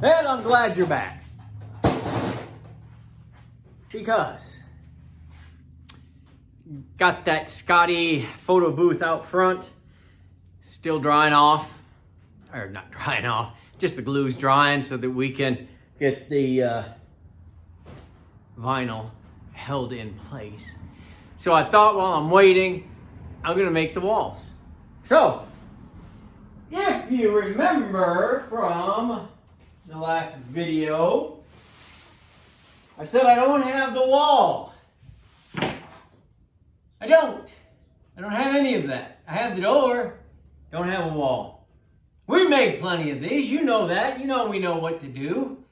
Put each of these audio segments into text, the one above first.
And I'm glad you're back. Because got that Scotty photo booth out front, still drying off, or not drying off, just the glue's drying so that we can get the vinyl held in place. So I thought while I'm waiting, I'm gonna make the walls. So, if you remember from the last video, I said I don't have the wall. I don't have any of that. I have the door, don't have a wall. We made plenty of these, you know that. You know we know what to do.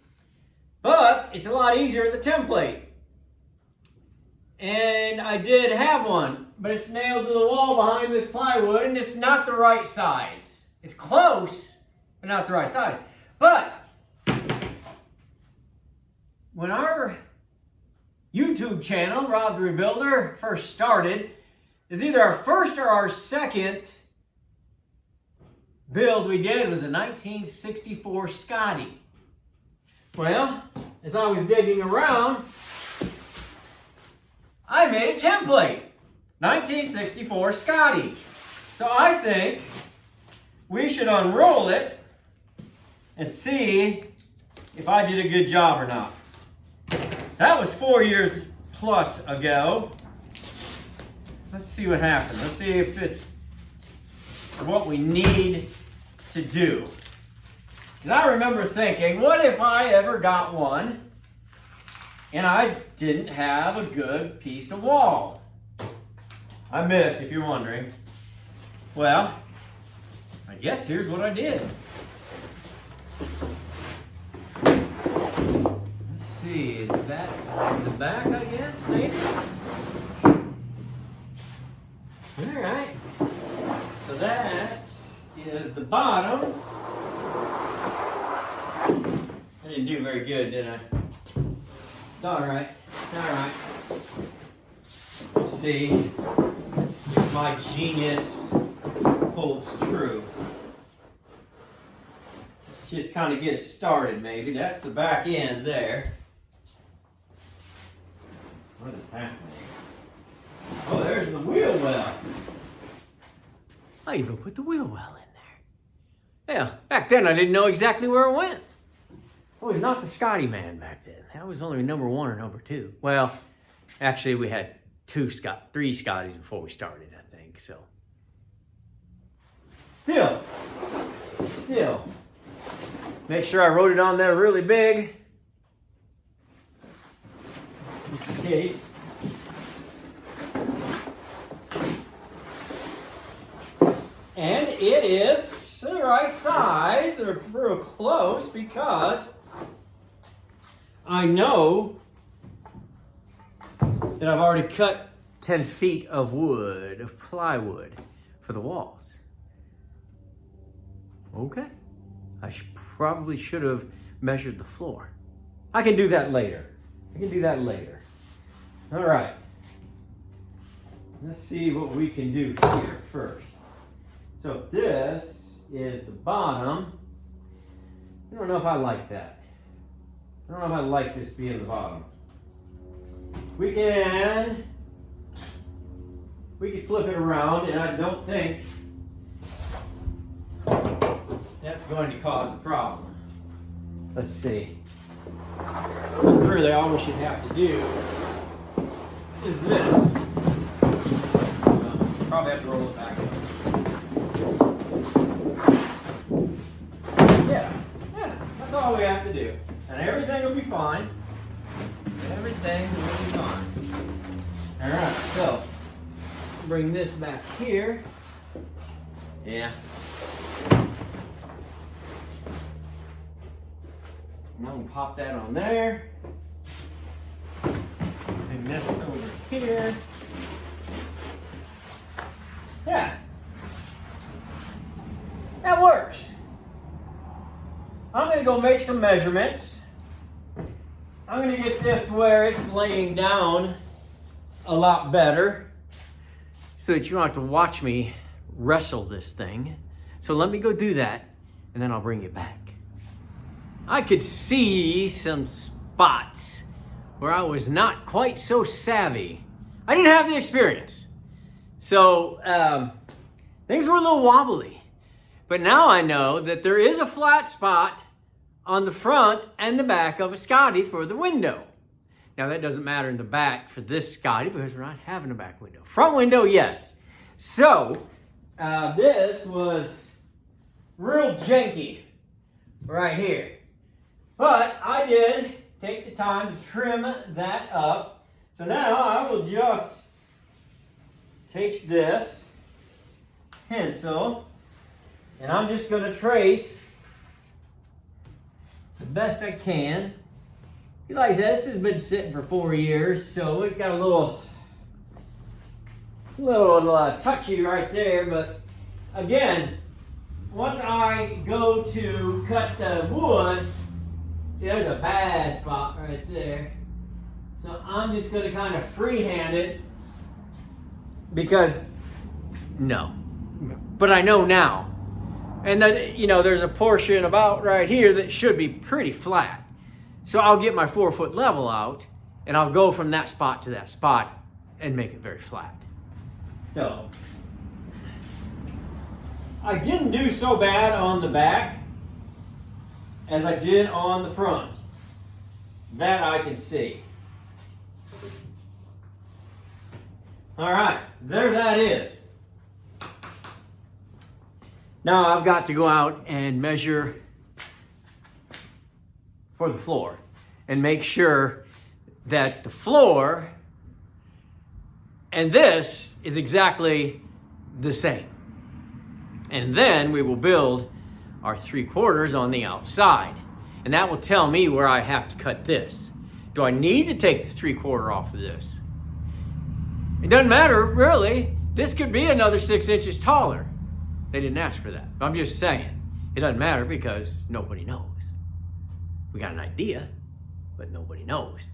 But it's a lot easier with the template. And I did have one, but it's nailed to the wall behind this plywood and it's not the right size. It's close, but not the right size. But when our YouTube channel, Rob the Rebuilder, first started, is either our first or our second build we did was a 1964 Scotty. Well, as I was digging around, I made a template, 1964 Scotty. So I think we should unroll it and see if I did a good job or not. That was 4 years plus ago. Let's see what happens. Let's see if it's what we need to do. Because I remember thinking, what if I ever got one and I didn't have a good piece of wall? I missed, if you're wondering. Well, I guess here's what I did. Let's see, is that the back, I guess, maybe? All right. So that is the bottom. I didn't do very good, did I? It's all right. All right. Let's see if my genius holds true. Let's just kind of get it started, maybe. That's the back end there. What is happening? Oh, there's the wheel well. I even put the wheel well in there. Yeah, back then I didn't know exactly where it went. I was not the Scotty man back then. That was only number 1 or number 2. Well, actually we had 3 Scotties before we started, I think, so. Still. Make sure I wrote it on there really big. Just in case. And it is the right size, or real close, because I know that I've already cut 10 feet of wood, of plywood, for the walls. Okay. I probably should have measured the floor. I can do that later. All right. Let's see what we can do here first. So this is the bottom. I don't know if I like that. I don't know if I like this being the bottom. We could flip it around, and I don't think that's going to cause a problem. Let's see. But really, all we should have to do is this. Probably have to roll it back up. Yeah, that's all we have to do. And everything will be fine. All right, so bring this back here. Yeah. And I'm gonna pop that on there. And this over here. Yeah. That works. I'm gonna go make some measurements. I'm gonna get this to where it's laying down a lot better so that you don't have to watch me wrestle this thing. So let me go do that and then I'll bring you back. I could see some spots where I was not quite so savvy. I didn't have the experience. So things were a little wobbly. But now I know that there is a flat spot on the front and the back of a Scotty for the window. Now that doesn't matter in the back for this Scotty because we're not having a back window. Front window, yes. So this was real janky right here. But I did take the time to trim that up. So now I will just take this pencil and I'm just going to trace the best I can. Like I said, this has been sitting for 4 years, so it got a little touchy right there. But again, once I go to cut the wood, see there's a bad spot right there. So I'm just going to kind of freehand it because no, but I know now. And then, you know, there's a portion about right here that should be pretty flat. So I'll get my 4-foot level out and I'll go from that spot to that spot and make it very flat. So I didn't do so bad on the back as I did on the front. That I can see. All right, there that is. Now I've got to go out and measure for the floor and make sure that the floor and this is exactly the same. And then we will build our 3/4 on the outside. And that will tell me where I have to cut this. Do I need to take the 3/4 off of this? It doesn't matter, really. This could be another 6 inches taller. They didn't ask for that. But I'm just saying, it doesn't matter because nobody knows. We got an idea, but nobody knows.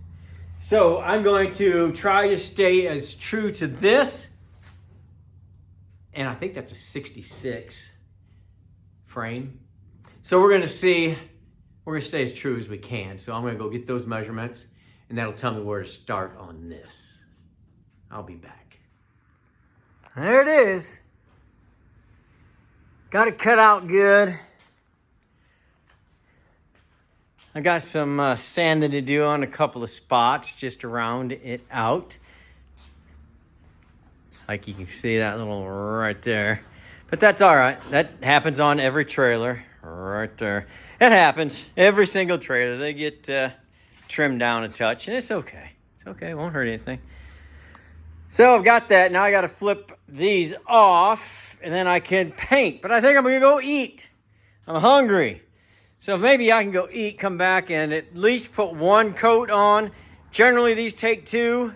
So I'm going to try to stay as true to this. And I think that's a 66 frame. So we're going to stay as true as we can. So I'm going to go get those measurements and that'll tell me where to start on this. I'll be back. There it is. Got it cut out good. I got some sanding to do on a couple of spots just to round it out. Like you can see that little right there. But that's all right. That happens on every trailer right there. It happens. Every single trailer. They get trimmed down a touch and it's okay. It's okay. It won't hurt anything. So I've got that. Now I got to flip these off and then I can paint. But I think I'm going to go eat. I'm hungry. So maybe I can go eat, come back, and at least put 1 coat on. Generally, these take 2,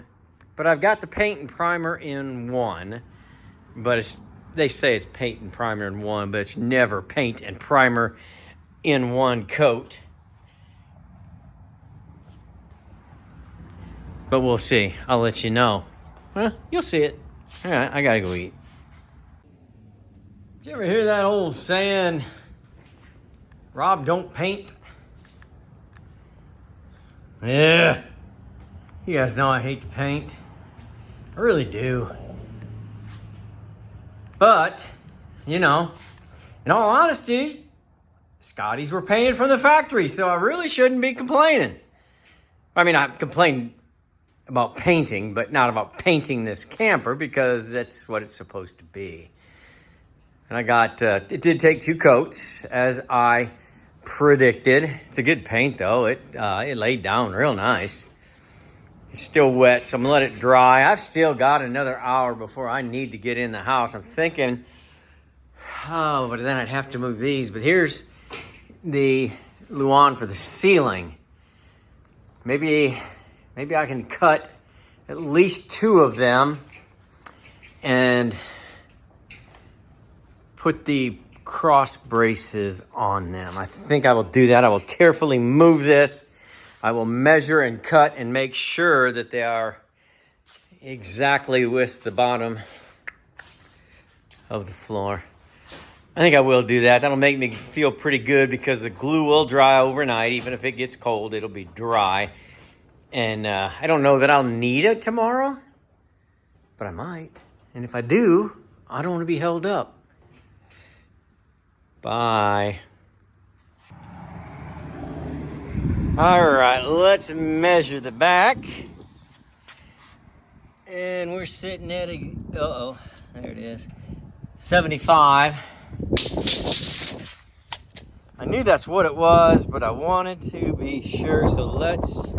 but I've got the paint and primer in 1. But they say it's paint and primer in 1, but it's never paint and primer in 1 coat. But we'll see. I'll let you know. Well, you'll see it. All right, I gotta go eat. Did you ever hear that old saying, Rob, don't paint? Yeah. You guys know I hate to paint. I really do. But, you know, in all honesty, Scotties were paying from the factory, so I really shouldn't be complaining. I mean, I complain about painting, but not about painting this camper because that's what it's supposed to be. And I got, it did take 2 coats as I predicted. It's a good paint though. It laid down real nice. It's still wet, so I'm gonna let it dry. I've still got another hour before I need to get in the house. I'm thinking, oh, but then I'd have to move these. But here's the Luan for the ceiling. Maybe I can cut at least 2 of them and put the cross braces on them. I think I will do that. I will carefully move this. I will measure and cut and make sure that they are exactly with the bottom of the floor. I think I will do that. That'll make me feel pretty good because the glue will dry overnight. Even if it gets cold, it'll be dry. And I don't know that I'll need it tomorrow, but I might. And if I do, I don't want to be held up. Bye. All right, let's measure the back. And we're sitting at a, uh-oh, there it is, 75. I knew that's what it was, but I wanted to be sure, so let's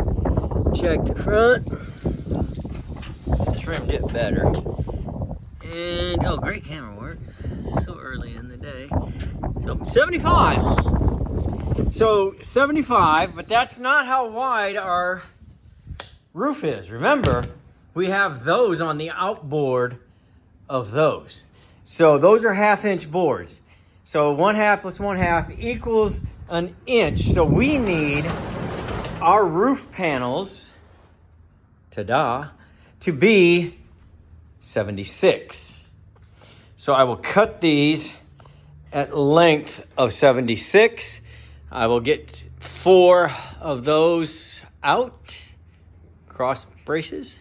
check the front. This rim did better. And, oh, great camera work. So early in the day. So, 75. So, 75, but that's not how wide our roof is. Remember, we have those on the outboard of those. So, those are 1/2-inch boards. So, 1/2 plus 1/2 equals an inch. So, we need our roof panels, ta-da, to be 76. So I will cut these at length of 76. I will get 4 of those out, cross braces,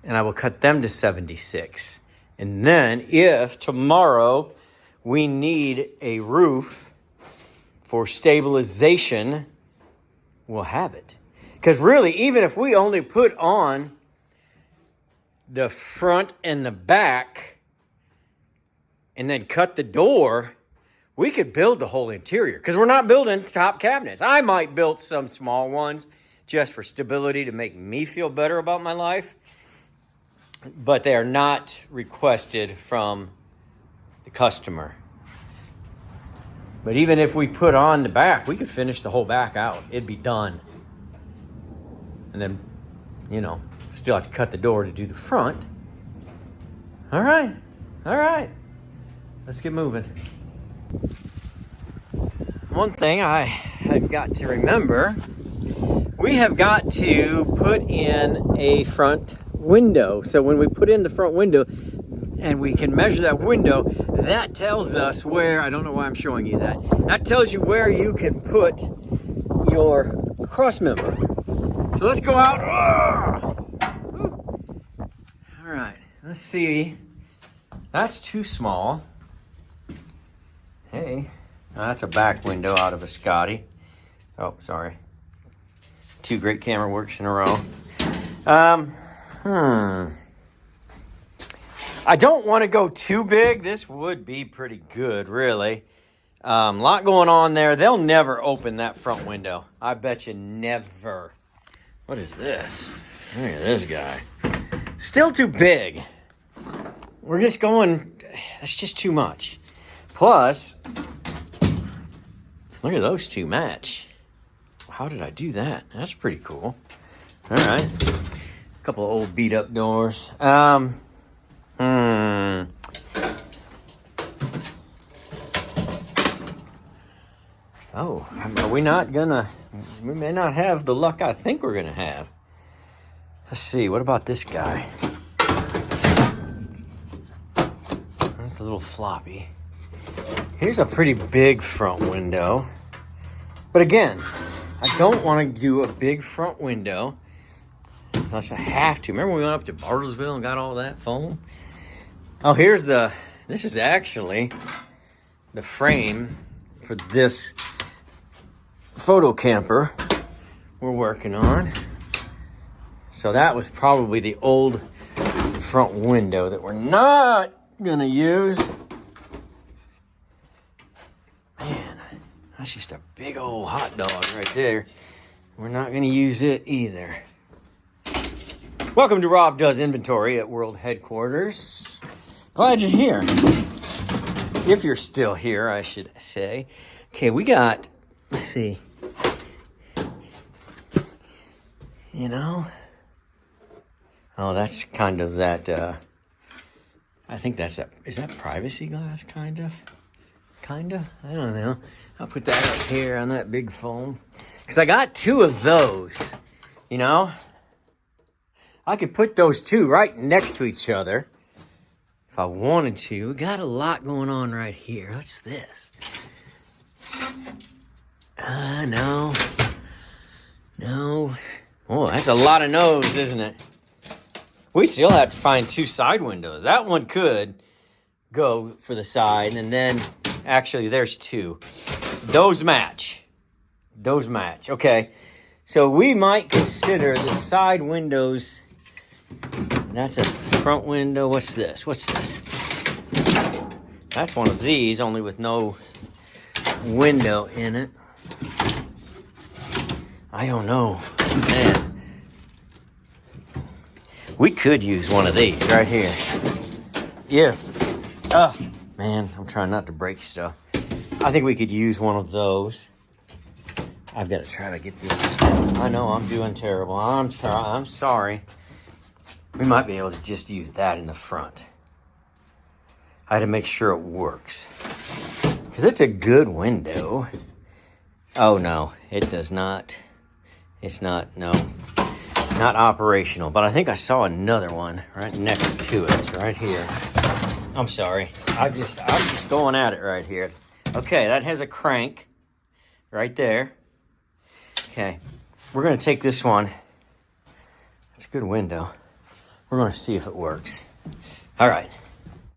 and I will cut them to 76. And then if tomorrow we need a roof for stabilization, we'll have it. Because really, even if we only put on the front and the back and then cut the door, we could build the whole interior. Because we're not building top cabinets. I might build some small ones just for stability to make me feel better about my life. But they are not requested from the customer. But even if we put on the back, we could finish the whole back out. It'd be done. And then, you know, still have to cut the door to do the front. All right. Let's get moving. One thing I have got to remember, we have got to put in a front window. So when we put in the front window and we can measure that window, that tells us where, I don't know why I'm showing you that. That tells you where you can put your cross member. So let's go out. All right, let's see. That's too small. Hey, that's a back window out of a Scotty. Oh, sorry. 2 great camera works in a row. I don't want to go too big. This would be pretty good, really. A lot going on there. They'll never open that front window. I bet you never. What is this? Look at this guy. Still too big. We're just going, that's just too much. Plus, look at those 2 match. How did I do that? That's pretty cool. All right. A couple of old beat up doors. Oh, are we not gonna, we may not have the luck I think we're gonna have. Let's see, what about this guy? That's a little floppy. Here's a pretty big front window. But again, I don't want to do a big front window unless I have to. Remember when we went up to Bartlesville and got all that foam? Oh, here's the, this is actually the frame for this photo camper we're working on. So that was probably the old front window that we're not gonna use. Man, that's just a big old hot dog right there. We're not gonna use it either. Welcome to Rob Does Inventory at World Headquarters. Glad you're here. If you're still here, I should say. Okay, we got, let's see. You know? Oh, that's kind of that, I think that's that, is that privacy glass, kind of? Kind of? I don't know. I'll put that up here on that big foam. Because I got 2 of those, you know? I could put those 2 right next to each other if if I wanted to. We got a lot going on right here. What's this? No. No. Oh, that's a lot of no's, isn't it? We still have to find 2 side windows. That one could go for the side, and then actually there's 2. Those match. Those match. Okay. So we might consider the side windows. That's a front window. What's this? What's this? That's one of these, only with no window in it. I don't know. Man. We could use one of these right here. Oh, man, I'm trying not to break stuff. I think we could use one of those. I've got to try to get this. I know I'm doing terrible. I'm sorry. We might be able to just use that in the front. I had to make sure it works. Because it's a good window. Oh, no, it does not. It's not, no. Not operational, but I think I saw another one right next to it, right here. I'm sorry. I'm just going at it right here. Okay, that has a crank right there. Okay, we're going to take this one. It's a good window. We're going to see if it works. All right.